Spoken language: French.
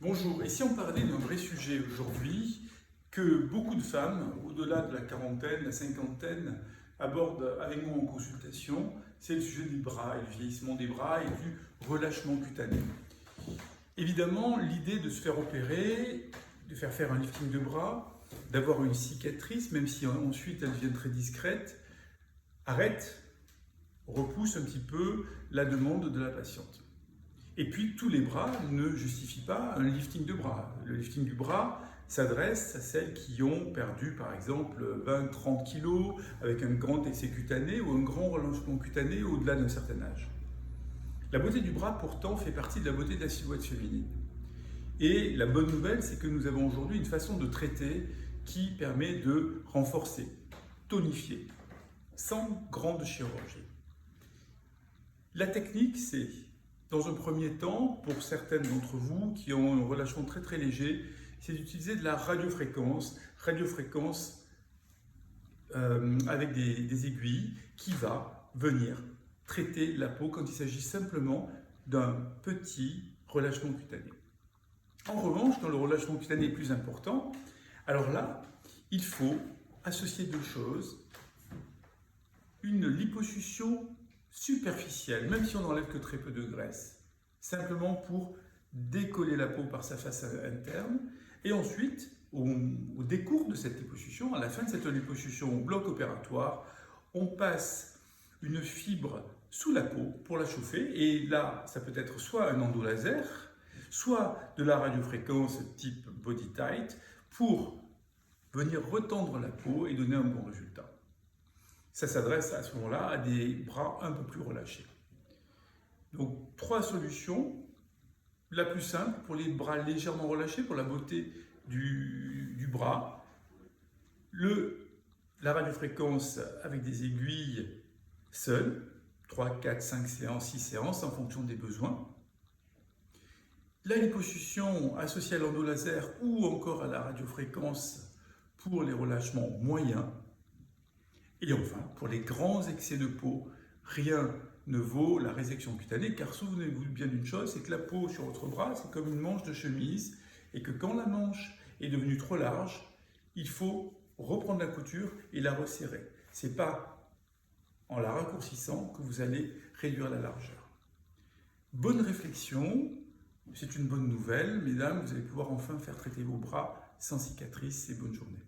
Bonjour, et si on parlait d'un vrai sujet aujourd'hui que beaucoup de femmes, au-delà de la quarantaine, la cinquantaine, abordent avec moi en consultation, c'est le sujet des bras et le vieillissement des bras et du relâchement cutané. Évidemment, l'idée de se faire opérer, de faire un lifting de bras, d'avoir une cicatrice, même si ensuite elle devient très discrète, repousse un petit peu la demande de la patiente. Et puis, tous les bras ne justifient pas un lifting de bras. Le lifting du bras s'adresse à celles qui ont perdu, par exemple, 20-30 kg avec un grand excès cutané ou un grand relâchement cutané au-delà d'un certain âge. La beauté du bras, pourtant, fait partie de la beauté de la silhouette féminine. Et la bonne nouvelle, c'est que nous avons aujourd'hui une façon de traiter qui permet de renforcer, tonifier, sans grande chirurgie. La technique, c'est, dans un premier temps, pour certaines d'entre vous qui ont un relâchement très très léger, c'est d'utiliser de la radiofréquence avec des aiguilles qui va venir traiter la peau quand il s'agit simplement d'un petit relâchement cutané. En revanche, quand le relâchement cutané est plus important, alors là, il faut associer deux choses. Une liposuction superficielle, même si on n'enlève que très peu de graisse, simplement pour décoller la peau par sa face interne. Et ensuite, au décours de cette liposuction, à la fin de cette liposuction au bloc opératoire, on passe une fibre sous la peau pour la chauffer. Et là, ça peut être soit un endolaser, soit de la radiofréquence type body tight pour venir retendre la peau et donner un bon résultat. Ça s'adresse à ce moment-là à des bras un peu plus relâchés. Donc, trois solutions. La plus simple pour les bras légèrement relâchés, pour la beauté du bras. La radiofréquence avec des aiguilles seules, 3, 4, 5 séances, 6 séances en fonction des besoins. La liposuction associée à l'endolaser ou encore à la radiofréquence pour les relâchements moyens. Et enfin, pour les grands excès de peau, rien ne vaut la résection cutanée, car souvenez-vous bien d'une chose, c'est que la peau sur votre bras, c'est comme une manche de chemise, et que quand la manche est devenue trop large, il faut reprendre la couture et la resserrer. Ce n'est pas en la raccourcissant que vous allez réduire la largeur. Bonne réflexion, c'est une bonne nouvelle, mesdames, vous allez pouvoir enfin faire traiter vos bras sans cicatrice, et bonne journée.